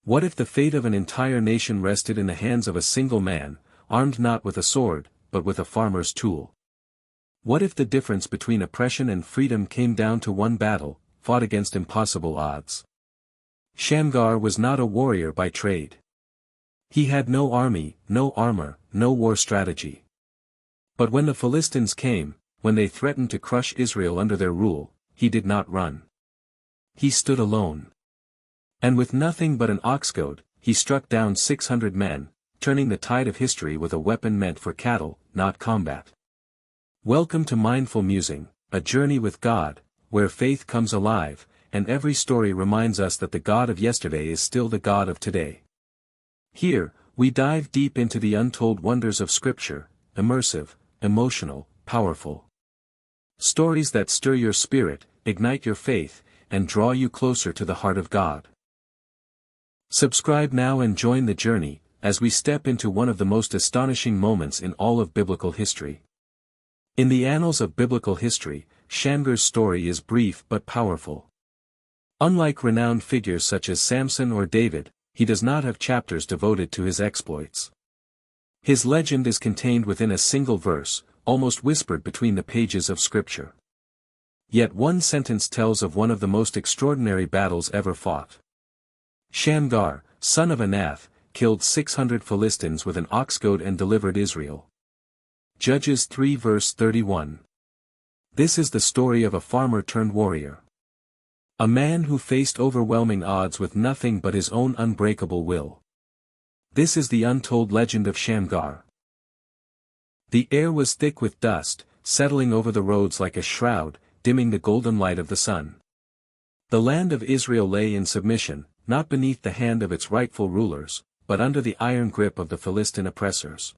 What if the fate of an entire nation rested in the hands of a single man, armed not with a sword, but with a farmer's tool? What if the difference between oppression and freedom came down to one battle, fought against impossible odds? Shamgar was not a warrior by trade. He had no army, no armor, no war strategy. But when the Philistines came, when they threatened to crush Israel under their rule, he did not run. He stood alone. And with nothing but an ox goad, he struck down 600 men, turning the tide of history with a weapon meant for cattle, not combat. Welcome to Mindful Musing, a journey with God, where faith comes alive, and every story reminds us that the God of yesterday is still the God of today. Here, we dive deep into the untold wonders of Scripture, immersive, emotional, powerful. Stories that stir your spirit, ignite your faith, and draw you closer to the heart of God. Subscribe now and join the journey, as we step into one of the most astonishing moments in all of biblical history. In the annals of biblical history, Shamgar's story is brief but powerful. Unlike renowned figures such as Samson or David, he does not have chapters devoted to his exploits. His legend is contained within a single verse, almost whispered between the pages of Scripture. Yet one sentence tells of one of the most extraordinary battles ever fought. Shamgar, son of Anath, killed 600 Philistines with an ox goad and delivered Israel. Judges 3 verse 31. This is the story of a farmer turned warrior. A man who faced overwhelming odds with nothing but his own unbreakable will. This is the untold legend of Shamgar. The air was thick with dust, settling over the roads like a shroud, dimming the golden light of the sun. The land of Israel lay in submission, not beneath the hand of its rightful rulers, but under the iron grip of the Philistine oppressors.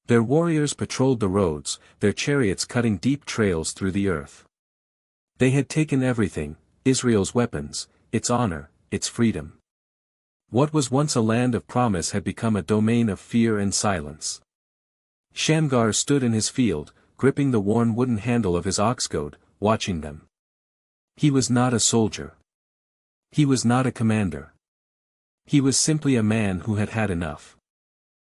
Their warriors patrolled the roads, their chariots cutting deep trails through the earth. They had taken everything, Israel's weapons, its honor, its freedom. What was once a land of promise had become a domain of fear and silence. Shamgar stood in his field, gripping the worn wooden handle of his ox goad, watching them. He was not a soldier. He was not a commander. He was simply a man who had had enough.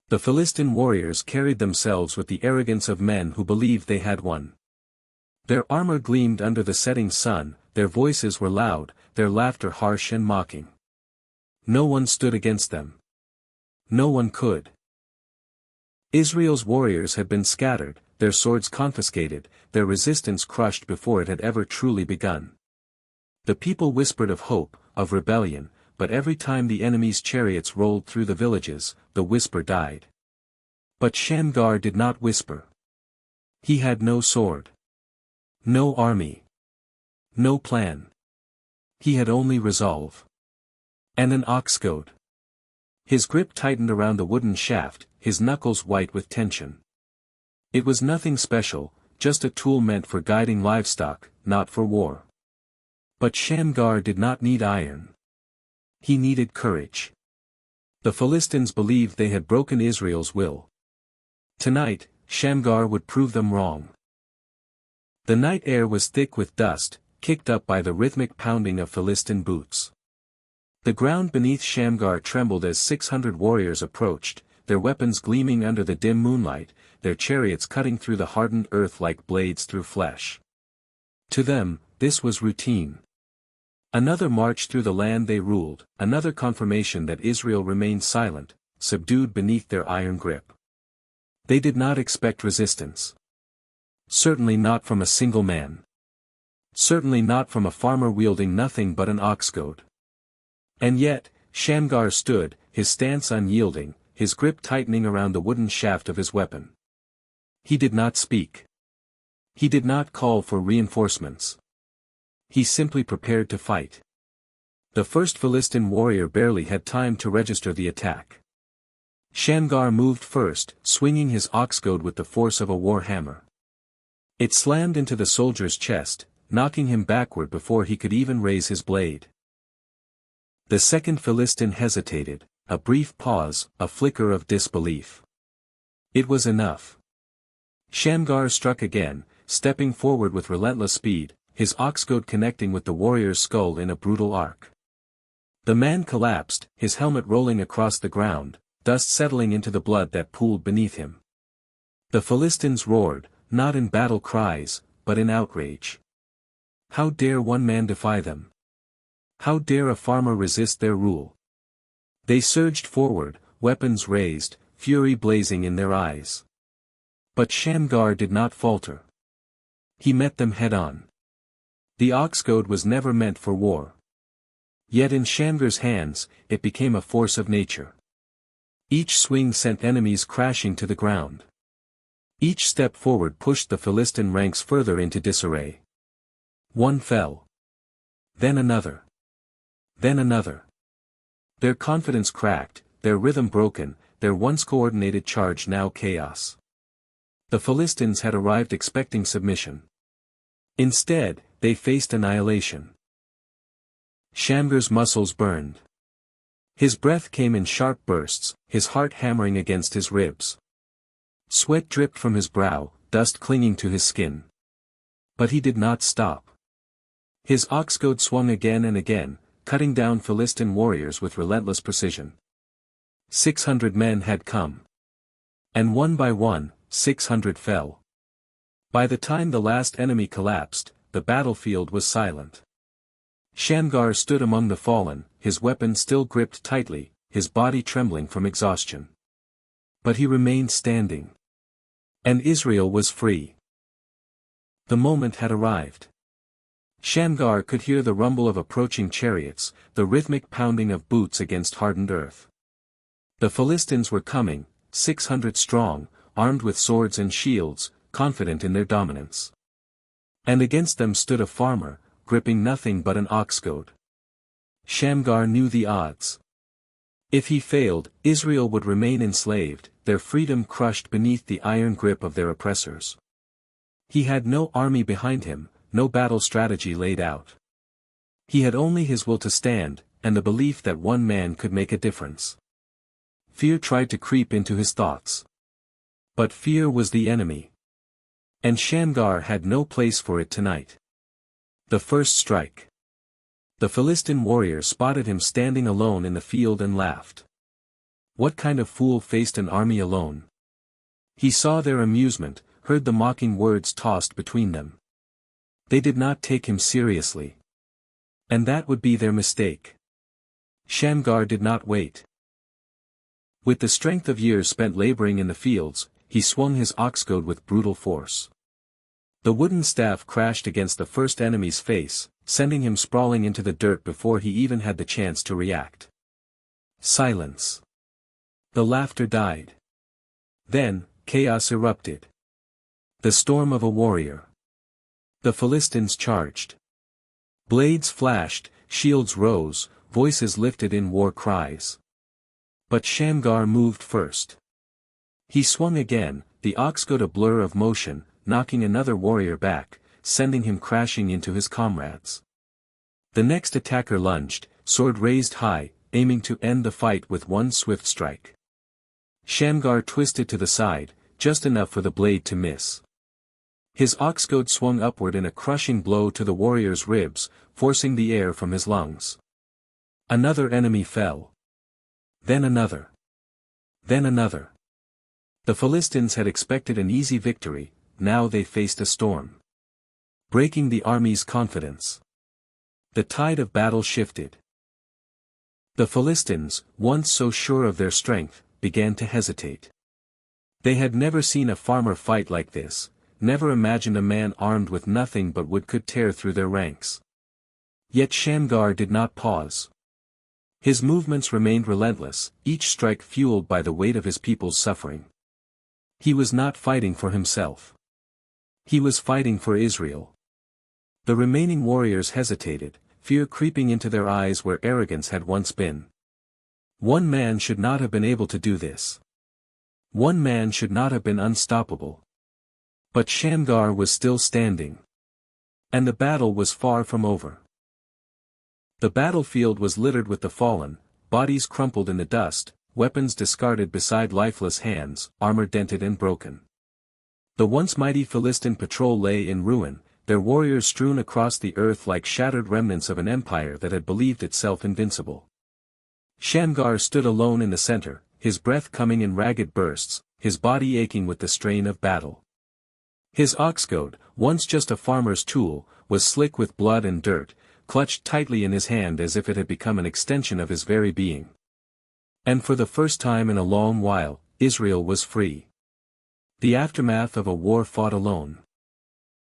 The Philistine warriors carried themselves with the arrogance of men who believed they had won. Their armor gleamed under the setting sun, their voices were loud, their laughter harsh and mocking. No one stood against them. No one could. Israel's warriors had been scattered, their swords confiscated, their resistance crushed before it had ever truly begun. The people whispered of hope, of rebellion, but every time the enemy's chariots rolled through the villages, the whisper died. But Shamgar did not whisper. He had no sword. No army. No plan. He had only resolve. And an ox goad. His grip tightened around the wooden shaft, his knuckles white with tension. It was nothing special, just a tool meant for guiding livestock, not for war. But Shamgar did not need iron. He needed courage. The Philistines believed they had broken Israel's will. Tonight, Shamgar would prove them wrong. The night air was thick with dust, kicked up by the rhythmic pounding of Philistine boots. The ground beneath Shamgar trembled as 600 warriors approached, their weapons gleaming under the dim moonlight, their chariots cutting through the hardened earth like blades through flesh. To them, this was routine. Another march through the land they ruled, another confirmation that Israel remained silent, subdued beneath their iron grip. They did not expect resistance. Certainly not from a single man. Certainly not from a farmer wielding nothing but an ox goad. And yet, Shamgar stood, his stance unyielding, his grip tightening around the wooden shaft of his weapon. He did not speak. He did not call for reinforcements. He simply prepared to fight. The first Philistine warrior barely had time to register the attack. Shamgar moved first, swinging his ox goad with the force of a war hammer. It slammed into the soldier's chest, knocking him backward before he could even raise his blade. The second Philistine hesitated, a brief pause, a flicker of disbelief. It was enough. Shamgar struck again, stepping forward with relentless speed, his ox goad connecting with the warrior's skull in a brutal arc. The man collapsed, his helmet rolling across the ground, dust settling into the blood that pooled beneath him. The Philistines roared, not in battle cries, but in outrage. How dare one man defy them? How dare a farmer resist their rule? They surged forward, weapons raised, fury blazing in their eyes. But Shamgar did not falter. He met them head-on. The ox goad was never meant for war. Yet in Shamgar's hands, it became a force of nature. Each swing sent enemies crashing to the ground. Each step forward pushed the Philistine ranks further into disarray. One fell. Then another. Then another. Their confidence cracked, their rhythm broken, their once coordinated charge now chaos. The Philistines had arrived expecting submission. Instead, they faced annihilation. Shamgar's muscles burned. His breath came in sharp bursts, his heart hammering against his ribs. Sweat dripped from his brow, dust clinging to his skin. But he did not stop. His ox goad swung again and again, cutting down Philistine warriors with relentless precision. 600 men had come. And one by one, 600 fell. By the time the last enemy collapsed, the battlefield was silent. Shamgar stood among the fallen, his weapon still gripped tightly, his body trembling from exhaustion. But he remained standing. And Israel was free. The moment had arrived. Shamgar could hear the rumble of approaching chariots, the rhythmic pounding of boots against hardened earth. The Philistines were coming, 600 strong, armed with swords and shields, confident in their dominance. And against them stood a farmer, gripping nothing but an ox goad. Shamgar knew the odds. If he failed, Israel would remain enslaved, their freedom crushed beneath the iron grip of their oppressors. He had no army behind him, no battle strategy laid out. He had only his will to stand, and the belief that one man could make a difference. Fear tried to creep into his thoughts. But fear was the enemy. And Shamgar had no place for it tonight. The first strike. The Philistine warrior spotted him standing alone in the field and laughed. What kind of fool faced an army alone? He saw their amusement, heard the mocking words tossed between them. They did not take him seriously. And that would be their mistake. Shamgar did not wait. With the strength of years spent laboring in the fields, he swung his ox goad with brutal force. The wooden staff crashed against the first enemy's face, sending him sprawling into the dirt before he even had the chance to react. Silence. The laughter died. Then, chaos erupted. The storm of a warrior. The Philistines charged. Blades flashed, shields rose, voices lifted in war cries. But Shamgar moved first. He swung again, the ox goad a blur of motion, knocking another warrior back, sending him crashing into his comrades. The next attacker lunged, sword raised high, aiming to end the fight with one swift strike. Shamgar twisted to the side, just enough for the blade to miss. His ox goad swung upward in a crushing blow to the warrior's ribs, forcing the air from his lungs. Another enemy fell. Then another. Then another. The Philistines had expected an easy victory, now they faced a storm. Breaking the army's confidence. The tide of battle shifted. The Philistines, once so sure of their strength, began to hesitate. They had never seen a farmer fight like this, never imagined a man armed with nothing but wood could tear through their ranks. Yet Shamgar did not pause. His movements remained relentless, each strike fueled by the weight of his people's suffering. He was not fighting for himself. He was fighting for Israel. The remaining warriors hesitated, fear creeping into their eyes where arrogance had once been. One man should not have been able to do this. One man should not have been unstoppable. But Shamgar was still standing. And the battle was far from over. The battlefield was littered with the fallen, bodies crumpled in the dust, weapons discarded beside lifeless hands, armor dented and broken. The once mighty Philistine patrol lay in ruin, their warriors strewn across the earth like shattered remnants of an empire that had believed itself invincible. Shamgar stood alone in the center, his breath coming in ragged bursts, his body aching with the strain of battle. His ox goad, once just a farmer's tool, was slick with blood and dirt, clutched tightly in his hand as if it had become an extension of his very being. And for the first time in a long while, Israel was free. The aftermath of a war fought alone.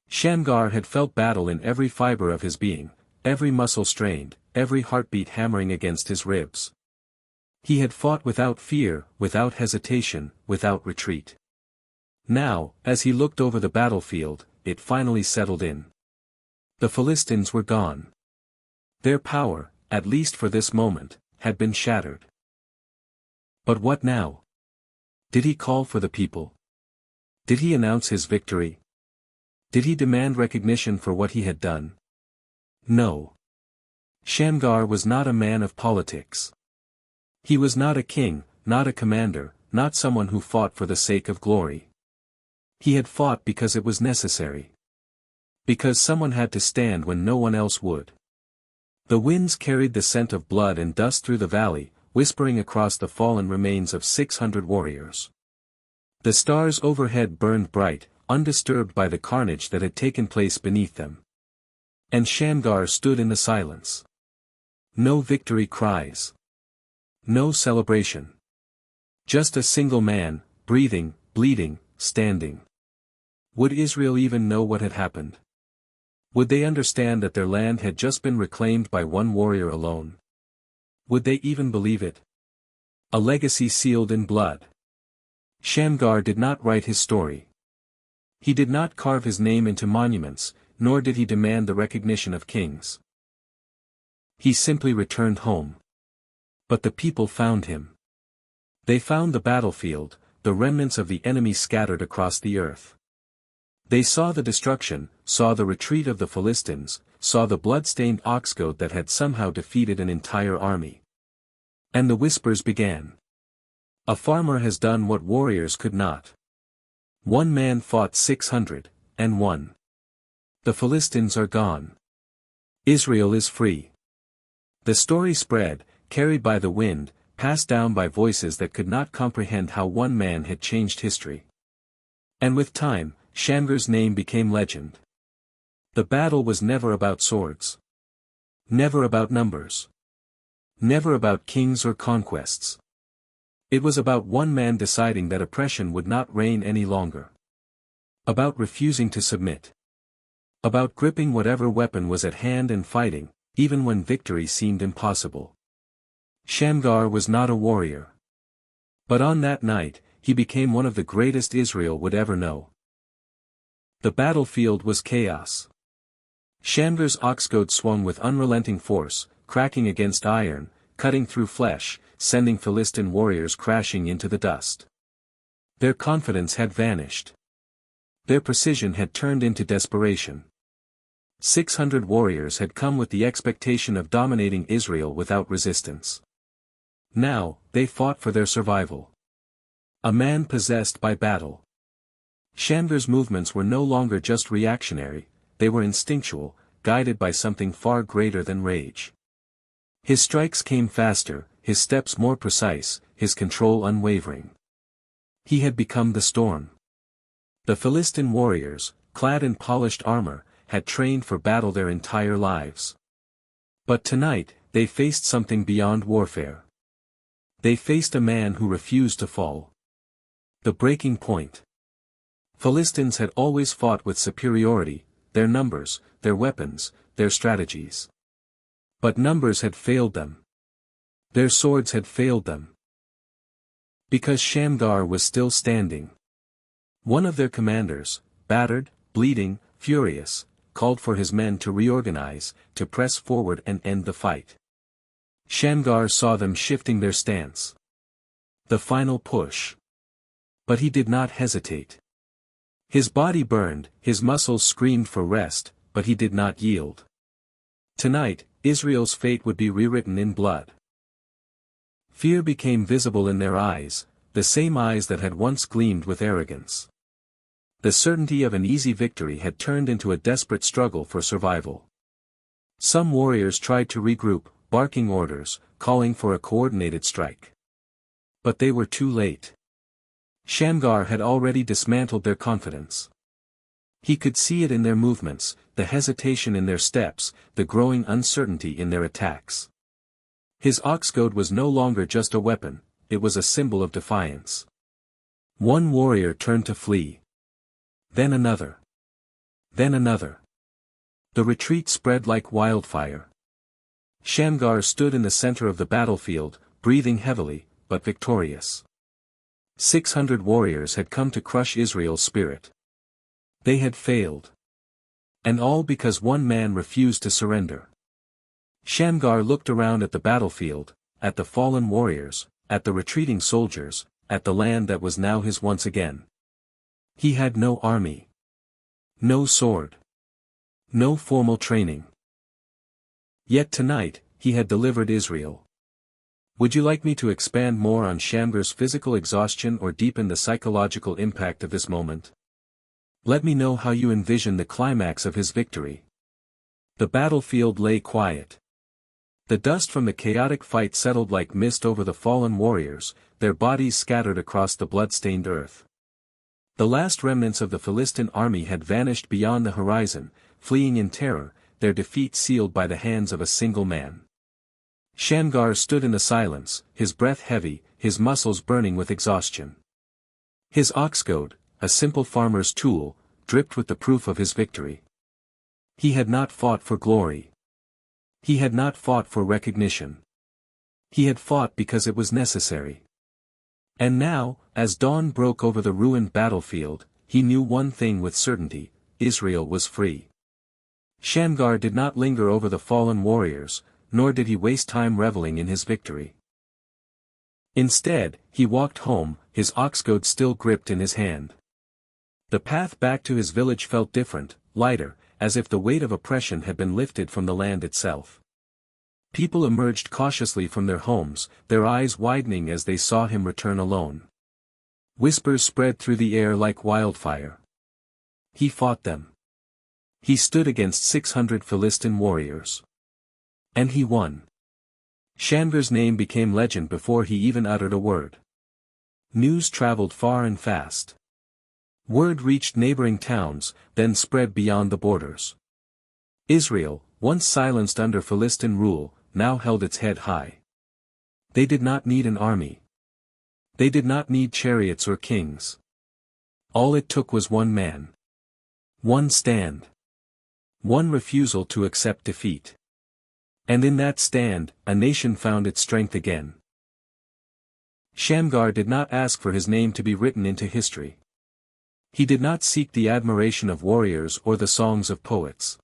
Shamgar had felt battle in every fiber of his being, every muscle strained, every heartbeat hammering against his ribs. He had fought without fear, without hesitation, without retreat. Now, as he looked over the battlefield, it finally settled in. The Philistines were gone. Their power, at least for this moment, had been shattered. But what now? Did he call for the people? Did he announce his victory? Did he demand recognition for what he had done? No. Shamgar was not a man of politics. He was not a king, not a commander, not someone who fought for the sake of glory. He had fought because it was necessary. Because someone had to stand when no one else would. The winds carried the scent of blood and dust through the valley, whispering across the fallen remains of 600 warriors. The stars overhead burned bright, undisturbed by the carnage that had taken place beneath them. And Shamgar stood in the silence. No victory cries. No celebration. Just a single man, breathing, bleeding, standing. Would Israel even know what had happened? Would they understand that their land had just been reclaimed by one warrior alone? Would they even believe it? A legacy sealed in blood. Shamgar did not write his story. He did not carve his name into monuments, nor did he demand the recognition of kings. He simply returned home. But the people found him. They found the battlefield, the remnants of the enemy scattered across the earth. They saw the destruction, saw the retreat of the Philistines, saw the blood-stained ox goad that had somehow defeated an entire army. And the whispers began. A farmer has done what warriors could not. One man fought 600, and won. The Philistines are gone. Israel is free. The story spread, carried by the wind, passed down by voices that could not comprehend how one man had changed history. And with time, Shamgar's name became legend. The battle was never about swords. Never about numbers. Never about kings or conquests. It was about one man deciding that oppression would not reign any longer. About refusing to submit. About gripping whatever weapon was at hand and fighting, even when victory seemed impossible. Shamgar was not a warrior. But on that night, he became one of the greatest Israel would ever know. The battlefield was chaos. Shamgar's ox goad swung with unrelenting force, cracking against iron, cutting through flesh, sending Philistine warriors crashing into the dust. Their confidence had vanished. Their precision had turned into desperation. 600 warriors had come with the expectation of dominating Israel without resistance. Now, they fought for their survival. A man possessed by battle. Shamgar's movements were no longer just reactionary, they were instinctual, guided by something far greater than rage. His strikes came faster, his steps more precise, his control unwavering. He had become the storm. The Philistine warriors, clad in polished armor, had trained for battle their entire lives. But tonight, they faced something beyond warfare. They faced a man who refused to fall. The breaking point. Philistines had always fought with superiority, their numbers, their weapons, their strategies. But numbers had failed them. Their swords had failed them. Because Shamgar was still standing. One of their commanders, battered, bleeding, furious, called for his men to reorganize, to press forward and end the fight. Shamgar saw them shifting their stance. The final push. But he did not hesitate. His body burned, his muscles screamed for rest, but he did not yield. Tonight, Israel's fate would be rewritten in blood. Fear became visible in their eyes, the same eyes that had once gleamed with arrogance. The certainty of an easy victory had turned into a desperate struggle for survival. Some warriors tried to regroup, barking orders, calling for a coordinated strike. But they were too late. Shamgar had already dismantled their confidence. He could see it in their movements, the hesitation in their steps, the growing uncertainty in their attacks. His ox goad was no longer just a weapon, it was a symbol of defiance. One warrior turned to flee. Then another. Then another. The retreat spread like wildfire. Shamgar stood in the center of the battlefield, breathing heavily, but victorious. 600 warriors had come to crush Israel's spirit. They had failed. And all because one man refused to surrender. Shamgar looked around at the battlefield, at the fallen warriors, at the retreating soldiers, at the land that was now his once again. He had no army. No sword. No formal training. Yet tonight, he had delivered Israel. Would you like me to expand more on Shamgar's physical exhaustion or deepen the psychological impact of this moment? Let me know how you envision the climax of his victory. The battlefield lay quiet. The dust from the chaotic fight settled like mist over the fallen warriors, their bodies scattered across the blood-stained earth. The last remnants of the Philistine army had vanished beyond the horizon, fleeing in terror, their defeat sealed by the hands of a single man. Shamgar stood in the silence, his breath heavy, his muscles burning with exhaustion. His ox goad, a simple farmer's tool, dripped with the proof of his victory. He had not fought for glory. He had not fought for recognition. He had fought because it was necessary. And now, as dawn broke over the ruined battlefield, he knew one thing with certainty: Israel was free. Shamgar did not linger over the fallen warriors, nor did he waste time reveling in his victory. Instead, he walked home, his ox goad still gripped in his hand. The path back to his village felt different, lighter, as if the weight of oppression had been lifted from the land itself. People emerged cautiously from their homes, their eyes widening as they saw him return alone. Whispers spread through the air like wildfire. He fought them. He stood against 600 Philistine warriors. And he won. Shamgar's name became legend before he even uttered a word. News traveled far and fast. Word reached neighboring towns, then spread beyond the borders. Israel, once silenced under Philistine rule, now held its head high. They did not need an army. They did not need chariots or kings. All it took was one man. One stand. One refusal to accept defeat. And in that stand, a nation found its strength again. Shamgar did not ask for his name to be written into history. He did not seek the admiration of warriors or the songs of poets.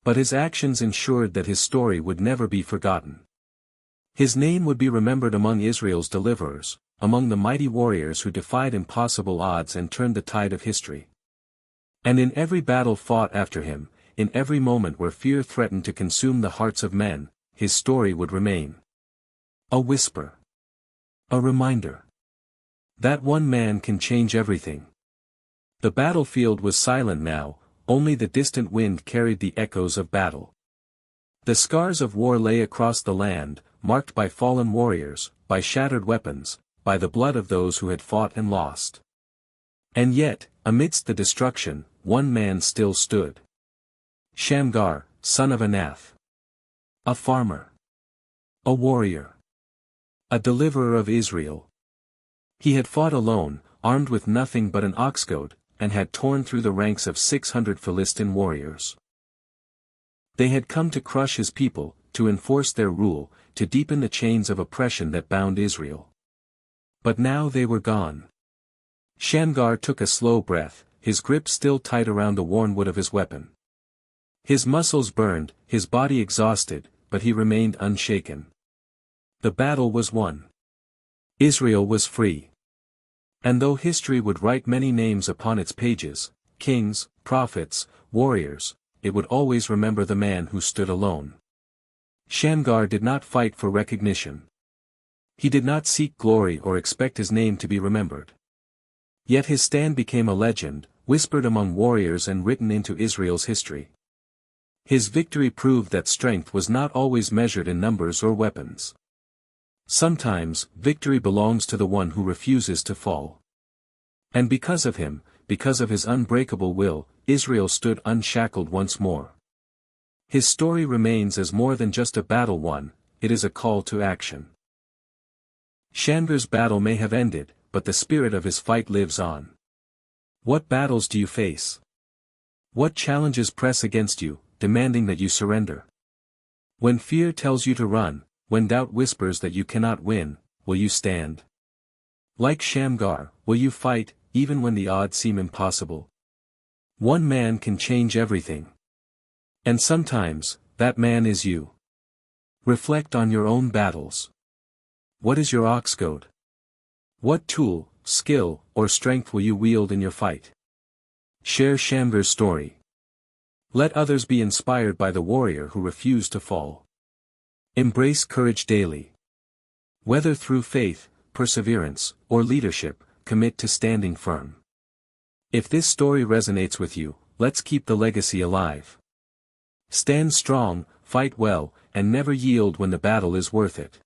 But his actions ensured that his story would never be forgotten. His name would be remembered among Israel's deliverers, among the mighty warriors who defied impossible odds and turned the tide of history. And in every battle fought after him, in every moment where fear threatened to consume the hearts of men, his story would remain. A whisper. A reminder. That one man can change everything. The battlefield was silent now, only the distant wind carried the echoes of battle. The scars of war lay across the land, marked by fallen warriors, by shattered weapons, by the blood of those who had fought and lost. And yet, amidst the destruction, one man still stood. Shamgar, son of Anath. A farmer. A warrior. A deliverer of Israel. He had fought alone, armed with nothing but an ox goad, and had torn through the ranks of 600 Philistine warriors. They had come to crush his people, to enforce their rule, to deepen the chains of oppression that bound Israel. But now they were gone. Shamgar took a slow breath, his grip still tight around the worn wood of his weapon. His muscles burned, his body exhausted, but he remained unshaken. The battle was won. Israel was free. And though history would write many names upon its pages, kings, prophets, warriors, it would always remember the man who stood alone. Shamgar did not fight for recognition. He did not seek glory or expect his name to be remembered. Yet his stand became a legend, whispered among warriors and written into Israel's history. His victory proved that strength was not always measured in numbers or weapons. Sometimes, victory belongs to the one who refuses to fall. And because of him, because of his unbreakable will, Israel stood unshackled once more. His story remains as more than just a battle won, it is a call to action. Shamgar's battle may have ended, but the spirit of his fight lives on. What battles do you face? What challenges press against you, demanding that you surrender? When fear tells you to run, when doubt whispers that you cannot win, will you stand? Like Shamgar, will you fight, even when the odds seem impossible? One man can change everything. And sometimes, that man is you. Reflect on your own battles. What is your goad? What tool, skill, or strength will you wield in your fight? Share Shamgar's story. Let others be inspired by the warrior who refused to fall. Embrace courage daily. Whether through faith, perseverance, or leadership, commit to standing firm. If this story resonates with you, let's keep the legacy alive. Stand strong, fight well, and never yield when the battle is worth it.